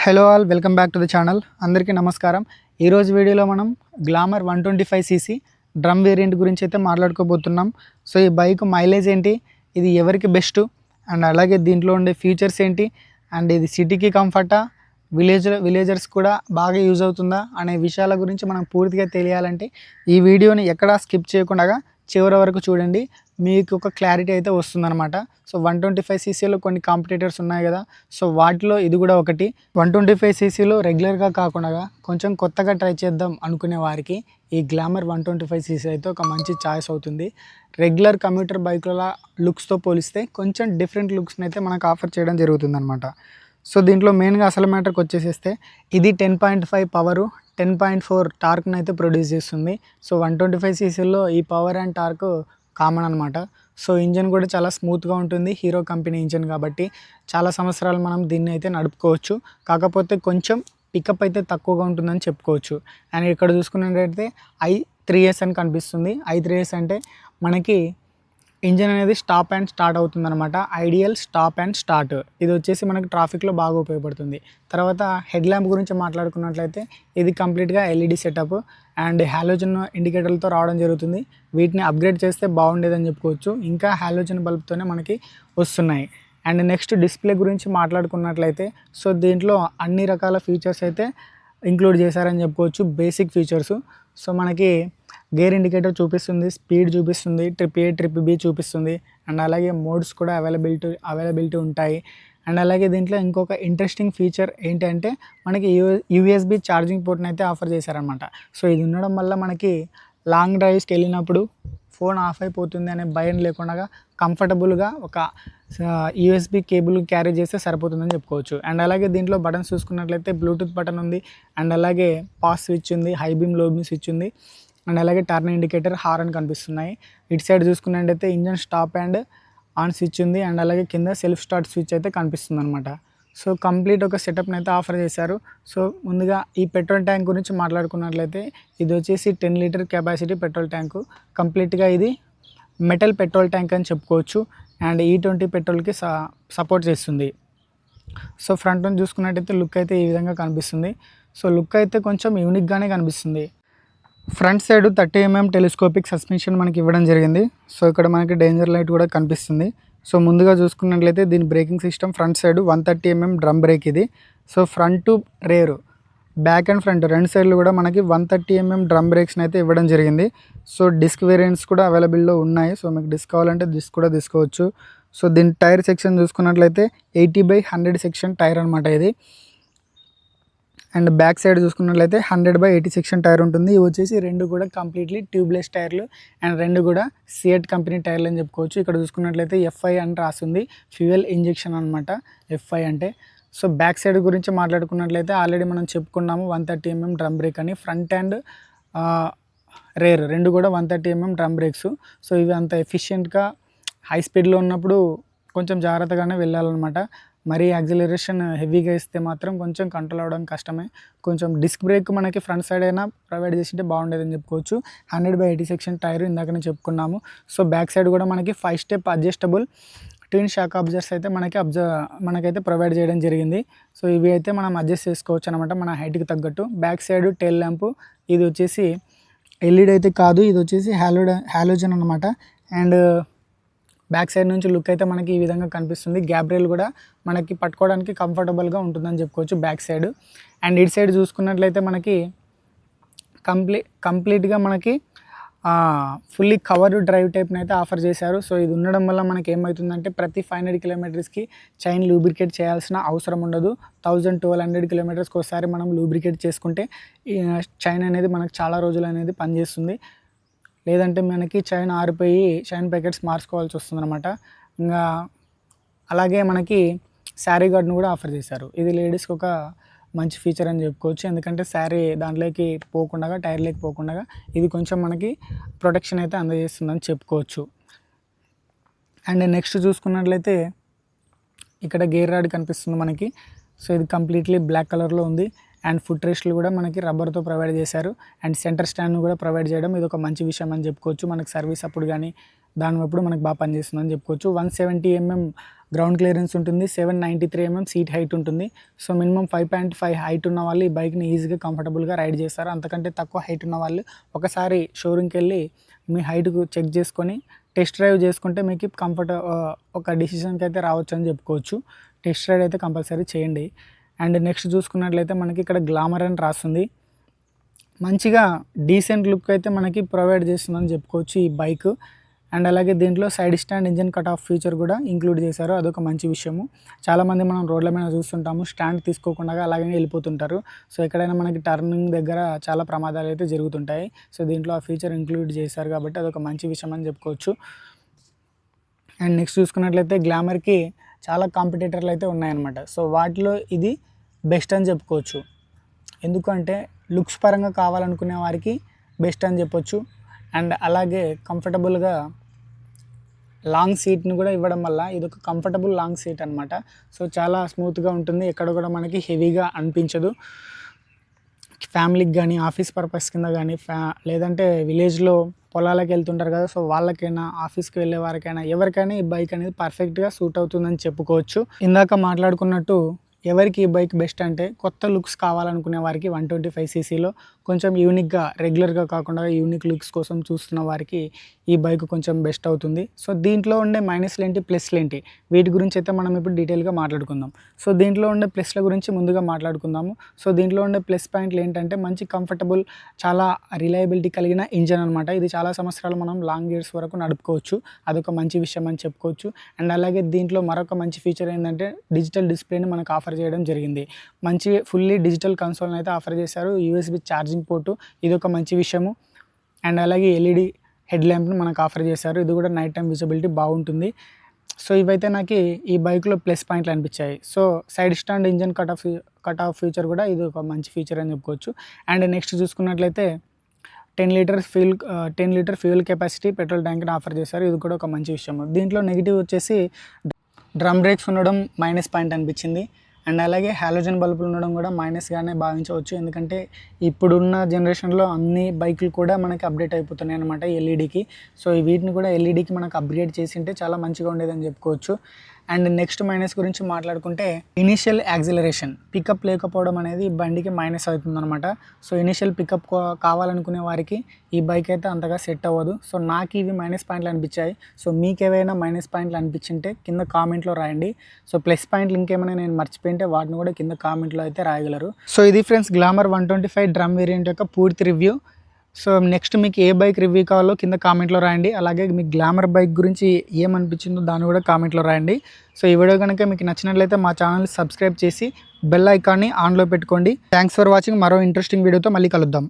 Hello all, welcome back to the channel. అందరికీ నమస్కారం. ఈరోజు వీడియోలో మనం గ్లామర్ 125cc డ్రమ్ వేరియంట్ గురించి అయితే మాట్లాడుకోబోతున్నాం. సో ఈ బైక్ మైలేజ్ ఏంటి, ఇది ఎవరికి బెస్ట్, అండ్ అలాగే దీంట్లో ఉండే ఫీచర్స్ ఏంటి, అండ్ ఇది సిటీకి కంఫర్టా, విలేజర్స్ కూడా బాగా యూజ్ అవుతుందా అనే విషయాల గురించి మనం పూర్తిగా తెలియాలంటే ఈ వీడియోని ఎక్కడా స్కిప్ చేయకుండా చివరి వరకు చూడండి. మీకు ఒక క్లారిటీ అయితే వస్తుందన్నమాట. సో 125ccలో కొన్ని కాంపిటేటర్స్ ఉన్నాయి కదా, సో వాటిలో ఇది కూడా ఒకటి. 125ccలో రెగ్యులర్గా కాకుండా కొంచెం కొత్తగా ట్రై చేద్దాం అనుకునే వారికి ఈ గ్లామర్ 125cc అయితే ఒక మంచి చాయిస్ అవుతుంది. రెగ్యులర్ కమ్యూటర్ బైకుల లుక్స్తో పోలిస్తే కొంచెం డిఫరెంట్ లుక్స్ని అయితే మనకు ఆఫర్ చేయడం జరుగుతుంది అనమాట. సో దీంట్లో మెయిన్గా అసలు మ్యాటర్కి వచ్చేసేస్తే ఇది 10.5 పవరు, 10.4 టార్క్ని అయితే ప్రొడ్యూస్ చేస్తుంది. సో 125ccలో ఈ పవర్ అండ్ టార్క్ కామన్ అనమాట. సో ఇంజన్ కూడా చాలా స్మూత్గా ఉంటుంది, హీరో కంపెనీ ఇంజన్ కాబట్టి చాలా సంవత్సరాలు మనం దీన్ని అయితే నడుపుకోవచ్చు. కాకపోతే కొంచెం పికప్ అయితే తక్కువగా ఉంటుందని చెప్పుకోవచ్చు. అండ్ ఇక్కడ చూసుకున్నట్టయితే i3s అని కనిపిస్తుంది. i3s అంటే మనకి ఇంజన్ అనేది స్టాప్ అండ్ స్టార్ట్ అవుతుంది అనమాట. Ideal stop and start. ఇది వచ్చేసి మనకి ట్రాఫిక్లో బాగా ఉపయోగపడుతుంది. తర్వాత హెడ్ ల్యాంప్ గురించి మాట్లాడుకున్నట్లయితే ఇది కంప్లీట్గా ఎల్ఈడి సెటప్ అండ్ హాలోజన్ ఇండికేటర్లతో రావడం జరుగుతుంది. వీటిని అప్గ్రేడ్ చేస్తే బాగుండేదని చెప్పుకోవచ్చు. ఇంకా హాలోజన్ బల్బ్తోనే మనకి వస్తున్నాయి. అండ్ నెక్స్ట్ డిస్ప్లే గురించి మాట్లాడుకున్నట్లయితే సో దీంట్లో అన్ని రకాల ఫీచర్స్ అయితే ఇంక్లూడ్ చేశారని చెప్పుకోవచ్చు. Basic features. సో మనకి గేర్ ఇండికేటర్ చూపిస్తుంది, స్పీడ్ చూపిస్తుంది, ట్రిప్ ఏ ట్రిప్ బి చూపిస్తుంది, అండ్ అలాగే మోడ్స్ కూడా అవైలబిలిటీ ఉంటాయి. అండ్ అలాగే దీంట్లో ఇంకొక ఇంట్రెస్టింగ్ ఫీచర్ ఏంటంటే మనకి యూఎస్బి ఛార్జింగ్ పోర్ట్ని అయితే ఆఫర్ చేశారనమాట. సో ఇది ఉండడం వల్ల మనకి లాంగ్ డ్రైవ్స్కి వెళ్ళినప్పుడు ఫోన్ ఆఫ్ అయిపోతుంది అనే భయం లేకుండా కంఫర్టబుల్గా ఒక యూఎస్బి కేబుల్ క్యారీ చేస్తే సరిపోతుందని చెప్పుకోవచ్చు. అండ్ అలాగే దీంట్లో బటన్స్ చూసుకున్నట్లయితే బ్లూటూత్ బటన్ ఉంది, అండ్ అలాగే పాస్ స్విచ్ ఉంది, హై బీమ్ లో బీమ్ స్విచ్ ఉంది, అండ్ అలాగే టర్న్ ఇండికేటర్, హార్న్ కనిపిస్తున్నాయి. ఇటు సైడ్ చూసుకున్నట్టయితే engine stop and on switch ఉంది, అండ్ అలాగే కింద సెల్ఫ్ స్టార్ట్ స్విచ్ అయితే కనిపిస్తుంది అనమాట. సో కంప్లీట్ ఒక సెటప్ని అయితే ఆఫర్ చేశారు. సో ముందుగా ఈ పెట్రోల్ ట్యాంక్ గురించి మాట్లాడుకున్నట్లయితే ఇది వచ్చేసి 10 లీటర్ కెపాసిటీ పెట్రోల్ ట్యాంకు. కంప్లీట్గా ఇది మెటల్ పెట్రోల్ ట్యాంక్ అని చెప్పుకోవచ్చు. అండ్ E20 పెట్రోల్కి సపోర్ట్ చేస్తుంది. సో ఫ్రంట్ నుంచి చూసుకున్నట్టయితే లుక్ అయితే ఈ విధంగా కనిపిస్తుంది. సో లుక్ అయితే కొంచెం యూనిక్గానే కనిపిస్తుంది. Front side 30mm telescopic suspension మనకి ఇవ్వడం జరిగింది. సో ఇక్కడ మనకి డేంజర్ లైట్ కూడా కనిపిస్తుంది. సో ముందుగా చూసుకున్నట్లయితే దీని braking system front side 130mm drum brake ఇది. So front rear, back and front రెండు సైడ్లు కూడా మనకి 130mm డ్రమ్ బ్రేక్స్ని అయితే ఇవ్వడం జరిగింది. సో డిస్క్ వేరియంట్స్ కూడా అవైలబుల్లో ఉన్నాయి. సో మీకు డిస్క్ కావాలంటే డిస్క్ కూడా తీసుకోవచ్చు. సో దీని టైర్ సెక్షన్ చూసుకున్నట్లయితే 80/100 సెక్షన్ టైర్ అనమాట ఇది. అండ్ బ్యాక్ సైడ్ చూసుకున్నట్లయితే 100/80 సెక్షన్ టైర్ ఉంటుంది. ఇవి వచ్చేసి రెండు కూడా కంప్లీట్లీ ట్యూబ్లెస్ టైర్లు అండ్ రెండు కూడా సియట్ కంపెనీ టైర్లు అని చెప్పుకోవచ్చు. ఇక్కడ చూసుకున్నట్లయితే FI అని రాస్తుంది, ఫ్యూయల్ ఇంజెక్షన్ అనమాట FI అంటే. సో బ్యాక్ సైడ్ గురించి మాట్లాడుకున్నట్లయితే ఆల్రెడీ మనం చెప్పుకున్నాము 130mm డ్రమ్ బ్రేక్ అని. ఫ్రంట్ అండ్ రేర్ రెండు కూడా 130mm డ్రమ్ బ్రేక్స్. సో ఇవి అంత ఎఫిషియెంట్గా హై స్పీడ్లో ఉన్నప్పుడు కొంచెం జాగ్రత్తగానే వెళ్ళాలన్నమాట. మరీ యాక్సిలరేషన్ హెవీగా ఇస్తే మాత్రం కొంచెం కంట్రోల్ అవ్వడం కష్టమే. కొంచెం డిస్క్ బ్రేక్ మనకి ఫ్రంట్ సైడ్ అయినా ప్రొవైడ్ చేసింటే బాగుండేదని చెప్పుకోవచ్చు. 100/80 సెక్షన్ టైర్ ఇందాకనే చెప్పుకున్నాము. సో బ్యాక్ సైడ్ కూడా మనకి 5 step adjustable twin shock absorbers అయితే మనకైతే ప్రొవైడ్ చేయడం జరిగింది. సో ఇవి అయితే మనం అడ్జస్ట్ చేసుకోవచ్చు అనమాట మన హైట్కి తగ్గట్టు. బ్యాక్ సైడ్ టెయిల్ ల్యాంపు, ఇది వచ్చేసి ఎల్ఈడి అయితే కాదు, ఇది వచ్చేసి హాలోజన్ అనమాట. అండ్ బ్యాక్ సైడ్ నుంచి లుక్ అయితే మనకి ఈ విధంగా కనిపిస్తుంది. గ్యాప్ రైల్ కూడా మనకి పట్టుకోవడానికి కంఫర్టబుల్గా ఉంటుందని చెప్పుకోవచ్చు బ్యాక్ సైడ్. అండ్ ఇటు సైడ్ చూసుకున్నట్లయితే మనకి కంప్లీట్గా మనకి ఫుల్లీ కవర్ డ్రైవ్ టైప్ని అయితే ఆఫర్ చేశారు. సో ఇది ఉండడం వల్ల మనకి ఏమవుతుందంటే ప్రతి 500 కిలోమీటర్స్కి చైన్ లూబ్రికేట్ చేయాల్సిన అవసరం ఉండదు. 1000-1200 కిలోమీటర్స్కి ఒకసారి మనం లూబ్రికేట్ చేసుకుంటే ఈ చైన్ అనేది మనకు చాలా రోజులు అనేది పనిచేస్తుంది. లేదంటే మనకి చైన్ ఆరిపోయి చైన్ ప్యాకెట్స్ మార్చుకోవాల్సి వస్తుంది అనమాట. ఇంకా అలాగే మనకి శారీ గార్డ్ను కూడా ఆఫర్ చేశారు. ఇది లేడీస్కి ఒక మంచి ఫీచర్ అని చెప్పుకోవచ్చు. ఎందుకంటే శారీ దాంట్లోకి పోకుండా, టైర్లోకి పోకుండా ఇది కొంచెం మనకి ప్రొటెక్షన్ అయితే అందజేస్తుందని చెప్పుకోవచ్చు. అండ్ నెక్స్ట్ చూసుకున్నట్లయితే ఇక్కడ గేర్ రాడ్ కనిపిస్తుంది మనకి. సో ఇది కంప్లీట్లీ బ్లాక్ కలర్లో ఉంది. అండ్ ఫుట్ రెస్ట్లు కూడా మనకి రబ్బర్తో ప్రొవైడ్ చేశారు. అండ్ సెంటర్ స్టాండ్ను కూడా ప్రొవైడ్ చేయడం ఇది ఒక మంచి విషయం అని చెప్పుకోవచ్చు. మనకి సర్వీస్ అప్పుడు కానీ దానివప్పుడు మనకు బాగా పనిచేస్తుందని చెప్పుకోవచ్చు. 170 mm గ్రౌండ్ క్లియరెన్స్ ఉంటుంది, 793 mm సీట్ హైట్ ఉంటుంది. సో మినిమం 5.5 హైట్ ఉన్న వాళ్ళు ఈ బైక్ని ఈజీగా కంఫర్టబుల్గా రైడ్ చేస్తారు. అంతకంటే తక్కువ హైట్ ఉన్న వాళ్ళు ఒకసారి షోరూమ్కి వెళ్ళి మీ హైట్కు చెక్ చేసుకొని టెస్ట్ డ్రైవ్ చేసుకుంటే మీకు ఒక డిసిషన్కి అయితే రావచ్చు అని చెప్పుకోవచ్చు. టెస్ట్ రైడ్ అయితే కంపల్సరీ చేయండి. అండ్ నెక్స్ట్ చూసుకున్నట్లయితే మనకి ఇక్కడ గ్లామర్ అని రాస్తుంది. మంచిగా డీసెంట్ లుక్ అయితే మనకి ప్రొవైడ్ చేస్తుందని చెప్పుకోవచ్చు ఈ బైక్. అండ్ అలాగే దీంట్లో side stand engine cut off feature కూడా ఇంక్లూడ్ చేశారు, అదొక మంచి విషయము. చాలామంది మనం రోడ్ల మీద చూస్తుంటాము స్టాండ్ తీసుకోకుండా అలాగే వెళ్ళిపోతుంటారు. సో ఎక్కడైనా మనకి టర్నింగ్ దగ్గర చాలా ప్రమాదాలు అయితే జరుగుతుంటాయి. సో దీంట్లో ఆ ఫీచర్ ఇంక్లూడ్ చేశారు కాబట్టి అదొక మంచి విషయం అని చెప్పుకోవచ్చు. అండ్ నెక్స్ట్ చూసుకున్నట్లయితే గ్లామర్కి చాలా కాంపిటేటర్లు అయితే ఉన్నాయన్నమాట. సో వాటిలో ఇది బెస్ట్ అని చెప్పుకోవచ్చు. ఎందుకంటే లుక్స్ పరంగా కావాలనుకునే వారికి బెస్ట్ అని చెప్పొచ్చు. అండ్ అలాగే కంఫర్టబుల్గా లాంగ్ సీట్ని కూడా ఇవ్వడం వల్ల ఇది ఒక కంఫర్టబుల్ లాంగ్ సీట్ అనమాట. సో చాలా స్మూత్గా ఉంటుంది, ఎక్కడ కూడా మనకి హెవీగా అనిపించదు. ఫ్యామిలీకి కానీ ఆఫీస్ పర్పస్ కింద కానీ లేదంటే విలేజ్లో పొలాలకు వెళ్తుంటారు కదా, సో వాళ్ళకైనా ఆఫీస్కి వెళ్ళే వారికైనా ఎవరికైనా ఈ బైక్ అనేది పర్ఫెక్ట్గా సూట్ అవుతుందని చెప్పుకోవచ్చు. ఇందాక మాట్లాడుకున్నట్టు ఎవరికి ఈ బైక్ బెస్ట్ అంటే కొత్త లుక్స్ కావాలనుకునే వారికి 125cc కొంచెం యూనిక్గా రెగ్యులర్గా కాకుండా యూనిక్ లుక్స్ కోసం చూస్తున్న వారికి ఈ బైక్ కొంచెం బెస్ట్ అవుతుంది. సో దీంట్లో ఉండే మైనస్లు ఏంటి ప్లస్లు ఏంటి వీటి గురించి అయితే మనం ఇప్పుడు డీటెయిల్గా మాట్లాడుకుందాం. సో దీంట్లో ఉండే ప్లస్ల గురించి ముందుగా మాట్లాడుకుందాము. సో దీంట్లో ఉండే ప్లస్ పాయింట్లు ఏంటంటే మంచి కంఫర్టబుల్, చాలా రిలయబిలిటీ కలిగిన ఇంజన్ అనమాట. ఇది చాలా సంవత్సరాలు మనం లాంగ్ ఇయర్స్ వరకు నడుపుకోవచ్చు, అదొక మంచి విషయం అని చెప్పుకోవచ్చు. అండ్ అలాగే దీంట్లో మరొక మంచి ఫీచర్ ఏంటంటే డిజిటల్ డిస్ప్లేని మనకు ఆఫర్ చేయడం జరిగింది. మంచి ఫుల్లీ డిజిటల్ కన్సోల్ని అయితే ఆఫర్ చేశారు, USB ఛార్జింగ్ పోర్టు, ఇది ఒక మంచి విషయము. అండ్ అలాగే LED హెడ్ ల్యాంప్ని మనకు ఆఫర్ చేశారు, ఇది కూడా నైట్ టైం విజిబిలిటీ బాగుంటుంది. సో ఇవైతే నాకు ఈ బైక్లో ప్లస్ పాయింట్లు అనిపించాయి. So side stand engine cut off feature కూడా ఇది ఒక మంచి ఫీచర్ అని చెప్పుకోవచ్చు. అండ్ నెక్స్ట్ చూసుకున్నట్లయితే 10 లీటర్ ఫ్యూయల్ కెపాసిటీ పెట్రోల్ ట్యాంక్ని ఆఫర్ చేశారు, ఇది కూడా ఒక మంచి విషయం. దీంట్లో నెగిటివ్ వచ్చేసి డ్రమ్ బ్రేక్స్ ఉండడం మైనస్ పాయింట్ అనిపించింది. అండ్ అలాగే హాలోజన్ బల్బులు ఉండడం కూడా మైనస్గానే భావించవచ్చు, ఎందుకంటే ఇప్పుడున్న జనరేషన్లో అన్ని బైకులు కూడా మనకి అప్డేట్ అయిపోతున్నాయి అనమాట ఎల్ఈడికి. సో వీటిని కూడా ఎల్ఈడికి మనకు అప్గ్రేడ్ చేసింటే చాలా మంచిగా ఉండేదని చెప్పుకోవచ్చు. అండ్ నెక్స్ట్ మైనస్ గురించి మాట్లాడుకుంటే ఇనీషియల్ యాక్సిలరేషన్ పికప్ లేకపోవడం అనేది బండికి మైనస్ అవుతుందన్నమాట. సో ఇనీషియల్ పికప్ కావాలనుకునే వారికి ఈ బైక్ అయితే అంతగా సెట్ అవ్వదు. సో నాకు ఇవి మైనస్ పాయింట్లు అనిపించాయి. సో మీకు ఏవైనా మైనస్ పాయింట్లు అనిపించింటే కింద కామెంట్లో రాయండి. సో ప్లస్ పాయింట్లు ఇంకేమైనా నేను మర్చిపోయింటే వాటిని కూడా కింద కామెంట్లో అయితే రాయగలరు. సో ఇది ఫ్రెండ్స్ గ్లామర్ 125 డ్రమ్ వేరియంట్ యొక్క పూర్తి రివ్యూ. సో నెక్స్ట్ మీకు ఏ బైక్ రివ్యూ కావాలో కింద కామెంట్లో రాయండి. అలాగే మీకు గ్లామర్ బైక్ గురించి ఏమనిపించిందో దాన్ని కూడా కామెంట్లో రాయండి. సో ఈ వీడియో కనుక మీకు నచ్చినట్లయితే మా ఛానల్ని సబ్స్క్రైబ్ చేసి బెల్ ఐకాన్ని ఆన్లో పెట్టుకోండి. Thanks for watching. మరో ఇంట్రెస్టింగ్ వీడియోతో మళ్ళీ కలుద్దాం.